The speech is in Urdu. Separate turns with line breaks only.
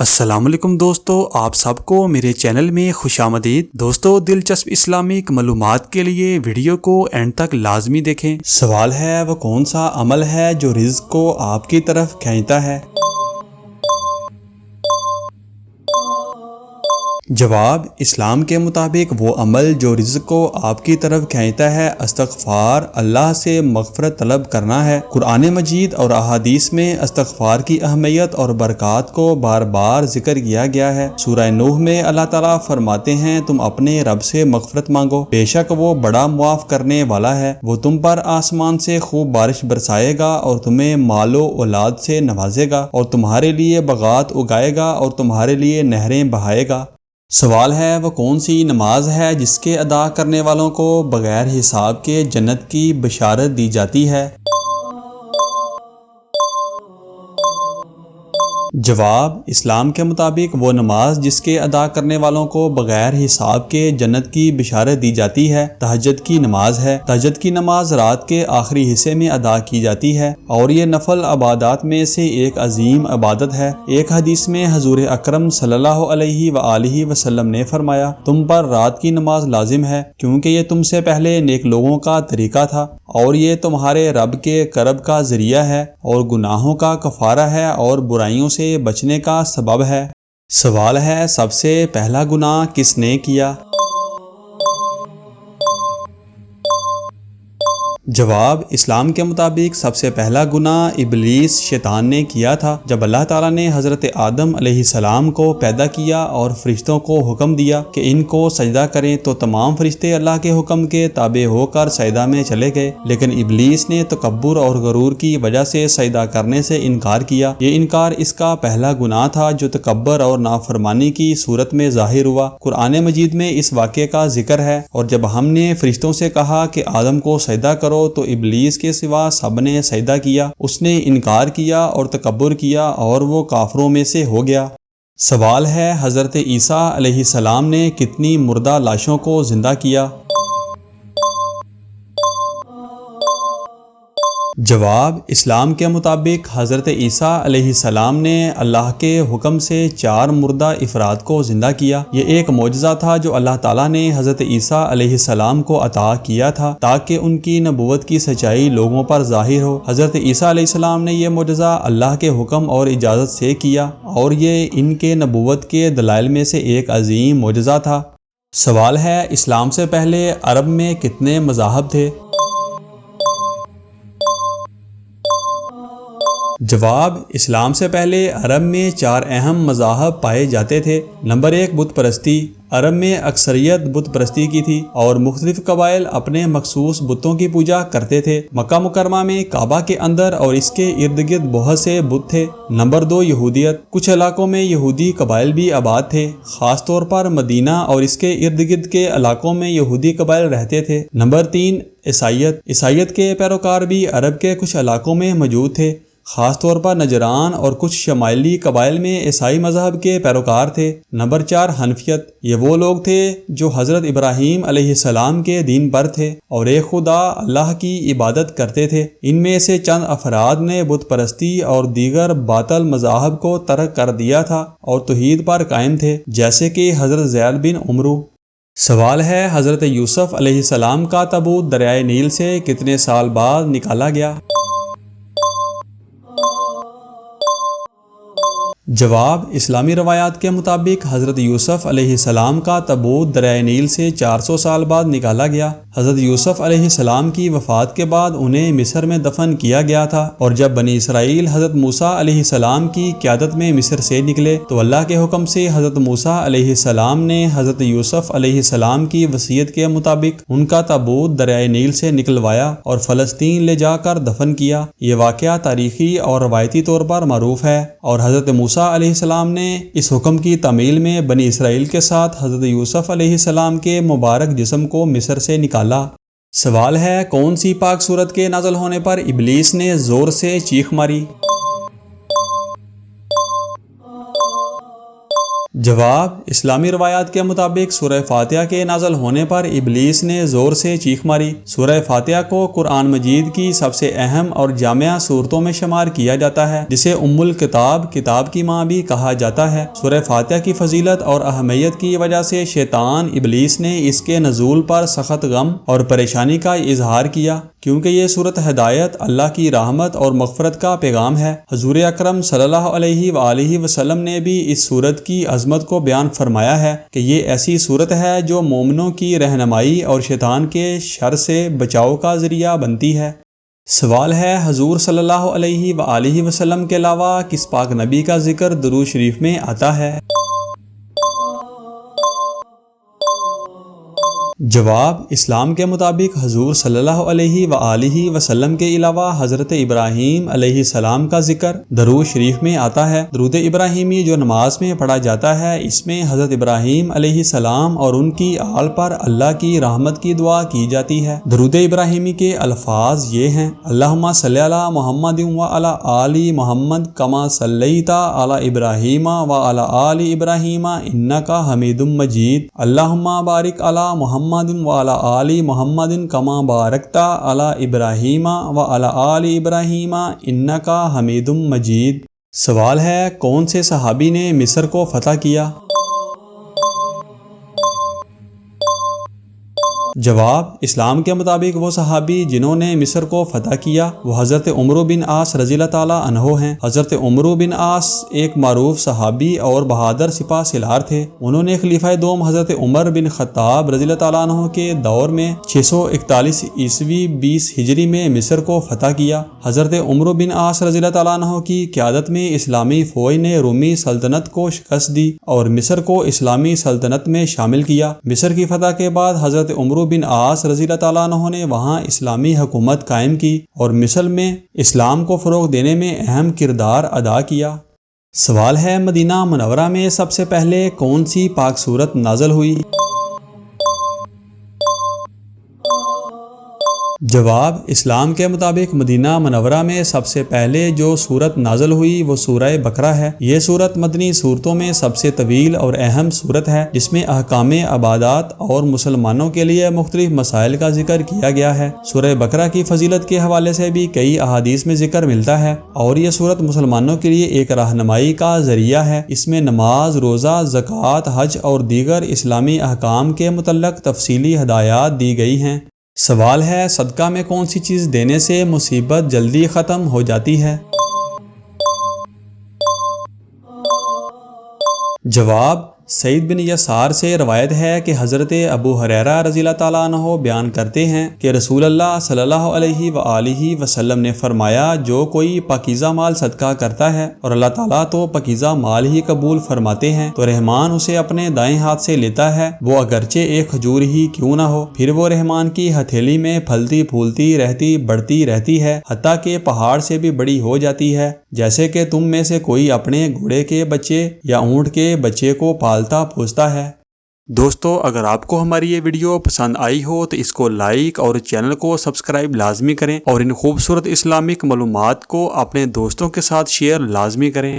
السلام علیکم دوستو، آپ سب کو میرے چینل میں خوش آمدید۔ دوستو، دلچسپ اسلامک معلومات کے لیے ویڈیو کو اینڈ تک لازمی دیکھیں۔ سوال ہے وہ کون سا عمل ہے جو رزق کو آپ کی طرف کھینچتا ہے؟ جواب: اسلام کے مطابق وہ عمل جو رزق کو آپ کی طرف کھینچتا ہے استغفار، اللہ سے مغفرت طلب کرنا ہے۔ قرآن مجید اور احادیث میں استغفار کی اہمیت اور برکات کو بار بار ذکر کیا گیا ہے۔ سورہ نوح میں اللہ تعالیٰ فرماتے ہیں، تم اپنے رب سے مغفرت مانگو، بے شک وہ بڑا معاف کرنے والا ہے۔ وہ تم پر آسمان سے خوب بارش برسائے گا اور تمہیں مال و اولاد سے نوازے گا، اور تمہارے لیے باغات اگائے گا اور تمہارے لیے نہریں بہائے گا۔ سوال ہے وہ کون سی نماز ہے جس کے ادا کرنے والوں کو بغیر حساب کے جنت کی بشارت دی جاتی ہے؟ جواب: اسلام کے مطابق وہ نماز جس کے ادا کرنے والوں کو بغیر حساب کے جنت کی بشارت دی جاتی ہے تہجد کی نماز ہے۔ تہجد کی نماز رات کے آخری حصے میں ادا کی جاتی ہے اور یہ نفل عبادات میں سے ایک عظیم عبادت ہے۔ ایک حدیث میں حضور اکرم صلی اللہ علیہ وآلہ وسلم نے فرمایا، تم پر رات کی نماز لازم ہے کیونکہ یہ تم سے پہلے نیک لوگوں کا طریقہ تھا، اور یہ تمہارے رب کے قرب کا ذریعہ ہے اور گناہوں کا کفارہ ہے اور برائیوں سے بچنے کا سبب ہے۔ سوال ہے سب سے پہلا گناہ کس نے کیا؟ جواب: اسلام کے مطابق سب سے پہلا گناہ ابلیس شیطان نے کیا تھا۔ جب اللہ تعالیٰ نے حضرت آدم علیہ السلام کو پیدا کیا اور فرشتوں کو حکم دیا کہ ان کو سجدہ کریں تو تمام فرشتے اللہ کے حکم کے تابع ہو کر سجدہ میں چلے گئے، لیکن ابلیس نے تکبر اور غرور کی وجہ سے سجدہ کرنے سے انکار کیا۔ یہ انکار اس کا پہلا گناہ تھا جو تکبر اور نافرمانی کی صورت میں ظاہر ہوا۔ قرآن مجید میں اس واقعے کا ذکر ہے، اور جب ہم نے فرشتوں سے کہا کہ آدم کو سجدہ کرو تو ابلیس کے سوا سب نے سجدہ کیا، اس نے انکار کیا اور تکبر کیا اور وہ کافروں میں سے ہو گیا۔ سوال ہے حضرت عیسیٰ علیہ السلام نے کتنی مردہ لاشوں کو زندہ کیا؟ جواب: اسلام کے مطابق حضرت عیسیٰ علیہ السلام نے اللہ کے حکم سے 4 مردہ افراد کو زندہ کیا۔ یہ ایک معجزہ تھا جو اللہ تعالیٰ نے حضرت عیسیٰ علیہ السلام کو عطا کیا تھا تاکہ ان کی نبوت کی سچائی لوگوں پر ظاہر ہو۔ حضرت عیسیٰ علیہ السلام نے یہ معجزہ اللہ کے حکم اور اجازت سے کیا اور یہ ان کے نبوت کے دلائل میں سے ایک عظیم معجزہ تھا۔ سوال ہے اسلام سے پہلے عرب میں کتنے مذاہب تھے؟ جواب: اسلام سے پہلے عرب میں 4 اہم مذاہب پائے جاتے تھے۔ نمبر 1، بت پرستی۔ عرب میں اکثریت بت پرستی کی تھی اور مختلف قبائل اپنے مخصوص بتوں کی پوجا کرتے تھے۔ مکہ مکرمہ میں کعبہ کے اندر اور اس کے ارد گرد بہت سے بت تھے۔ نمبر 2، یہودیت۔ کچھ علاقوں میں یہودی قبائل بھی آباد تھے، خاص طور پر مدینہ اور اس کے ارد گرد کے علاقوں میں یہودی قبائل رہتے تھے۔ نمبر 3، عیسائیت۔ عیسائیت کے پیروکار بھی عرب کے کچھ علاقوں میں موجود تھے، خاص طور پر نجران اور کچھ شمالی قبائل میں عیسائی مذہب کے پیروکار تھے۔ نمبر 4، حنفیت۔ یہ وہ لوگ تھے جو حضرت ابراہیم علیہ السلام کے دین پر تھے اور ایک خدا اللہ کی عبادت کرتے تھے۔ ان میں سے چند افراد نے بت پرستی اور دیگر باطل مذاہب کو ترک کر دیا تھا اور توحید پر قائم تھے، جیسے کہ حضرت زید بن عمرو۔ سوال ہے حضرت یوسف علیہ السلام کا تابوت دریائے نیل سے کتنے سال بعد نکالا گیا؟ جواب: اسلامی روایات کے مطابق حضرت یوسف علیہ السلام کا تابوت دریائے نیل سے 400 سال بعد نکالا گیا۔ حضرت یوسف علیہ السلام کی وفات کے بعد انہیں مصر میں دفن کیا گیا تھا، اور جب بنی اسرائیل حضرت موسیٰ علیہ السلام کی قیادت میں مصر سے نکلے تو اللہ کے حکم سے حضرت موسیٰ علیہ السلام نے حضرت یوسف علیہ السلام کی وصیت کے مطابق ان کا تابوت دریائے نیل سے نکلوایا اور فلسطین لے جا کر دفن کیا۔ یہ واقعہ تاریخی اور روایتی طور پر معروف ہے، اور حضرت موسیٰ علیہ السلام نے اس حکم کی تعمیل میں بنی اسرائیل کے ساتھ حضرت یوسف علیہ السلام کے مبارک جسم کو مصر سے نکالا۔ سوال ہے کون سی پاک سورت کے نازل ہونے پر ابلیس نے زور سے چیخ ماری؟ جواب: اسلامی روایات کے مطابق سورہ فاتحہ کے نازل ہونے پر ابلیس نے زور سے چیخ ماری۔ سورہ فاتحہ کو قرآن مجید کی سب سے اہم اور جامع سورتوں میں شمار کیا جاتا ہے، جسے ام الکتاب، کتاب کی ماں بھی کہا جاتا ہے۔ سورہ فاتحہ کی فضیلت اور اہمیت کی وجہ سے شیطان ابلیس نے اس کے نزول پر سخت غم اور پریشانی کا اظہار کیا، کیونکہ یہ سورت ہدایت، اللہ کی رحمت اور مغفرت کا پیغام ہے۔ حضور اکرم صلی اللہ علیہ وآلہ وسلم نے بھی اس سورت کی عظمت کو بیان فرمایا ہے کہ یہ ایسی سورت ہے جو مومنوں کی رہنمائی اور شیطان کے شر سے بچاؤ کا ذریعہ بنتی ہے۔ سوال ہے: حضور صلی اللہ علیہ وآلہ وسلم کے علاوہ کس پاک نبی کا ذکر درود شریف میں آتا ہے؟ جواب: اسلام کے مطابق حضور صلی اللہ علیہ وآلہ وسلم کے علاوہ حضرت ابراہیم علیہ السلام کا ذکر درود شریف میں آتا ہے۔ درود ابراہیمی جو نماز میں پڑھا جاتا ہے، اس میں حضرت ابراہیم علیہ السلام اور ان کی آل پر اللہ کی رحمت کی دعا کی جاتی ہے۔ درود ابراہیمی کے الفاظ یہ ہیں: اللہم صلی علی محمد وعلی آل محمد کما صلیت علی ابراہیم وعلی آل ابراہیم انک حمید مجید، اللہم بارک علی محمد وعلی آل محمد کما بارکت علی ابراہیم وعلی آل ابراہیم انک حمید مجید۔ سوال ہے: کون سے صحابی نے مصر کو فتح کیا؟ جواب: اسلام کے مطابق وہ صحابی جنہوں نے مصر کو فتح کیا وہ حضرت عمرو بن عاص رضی اللہ تعالیٰ عنہ ہیں۔ حضرت عمرو بن عاص ایک معروف صحابی اور بہادر سپہ سالار تھے۔ انہوں نے خلیفہ دوم حضرت عمر بن خطاب رضی اللہ تعالیٰ عنہ کے دور میں 641 عیسوی 20 ہجری میں مصر کو فتح کیا۔ حضرت عمرو بن عاص رضی اللہ تعالیٰ عنہ کی قیادت میں اسلامی فوج نے رومی سلطنت کو شکست دی اور مصر کو اسلامی سلطنت میں شامل کیا۔ مصر کی فتح کے بعد حضرت عمرو بن عاص رضی اللہ تعالیٰ عنہ نے وہاں اسلامی حکومت قائم کی اور مصر میں اسلام کو فروغ دینے میں اہم کردار ادا کیا۔ سوال ہے: مدینہ منورہ میں سب سے پہلے کون سی پاک سورت نازل ہوئی؟ جواب: اسلام کے مطابق مدینہ منورہ میں سب سے پہلے جو سورت نازل ہوئی وہ سورہ بقرہ ہے۔ یہ سورت مدنی سورتوں میں سب سے طویل اور اہم سورت ہے، جس میں احکام عبادات اور مسلمانوں کے لیے مختلف مسائل کا ذکر کیا گیا ہے۔ سورہ بقرہ کی فضیلت کے حوالے سے بھی کئی احادیث میں ذکر ملتا ہے اور یہ سورت مسلمانوں کے لیے ایک رہنمائی کا ذریعہ ہے۔ اس میں نماز، روزہ، زکوٰۃ، حج اور دیگر اسلامی احکام کے متعلق تفصیلی ہدایات دی گئی ہیں۔ سوال ہے: صدقہ میں کون سی چیز دینے سے مصیبت جلدی ختم ہو جاتی ہے؟ جواب: سعید بن یسار سے روایت ہے کہ حضرت ابو ہریرہ رضی اللہ تعالیٰ عنہ بیان کرتے ہیں کہ رسول اللہ صلی اللہ علیہ وآلہ وسلم نے فرمایا: جو کوئی پاکیزہ مال صدقہ کرتا ہے اور اللہ تعالیٰ تو پاکیزہ مال ہی قبول فرماتے ہیں تو رحمان اسے اپنے دائیں ہاتھ سے لیتا ہے، وہ اگرچہ ایک کھجور ہی کیوں نہ ہو، پھر وہ رحمان کی ہتھیلی میں پھلتی پھولتی رہتی، بڑھتی رہتی ہے، حتیٰ کہ پہاڑ سے بھی بڑی ہو جاتی ہے، جیسے کہ تم میں سے کوئی اپنے گھوڑے کے بچے یا اونٹ کے بچے کو پالتا پوستا ہے۔ دوستو، اگر آپ کو ہماری یہ ویڈیو پسند آئی ہو تو اس کو لائک اور چینل کو سبسکرائب لازمی کریں اور ان خوبصورت اسلامک معلومات کو اپنے دوستوں کے ساتھ شیئر لازمی کریں۔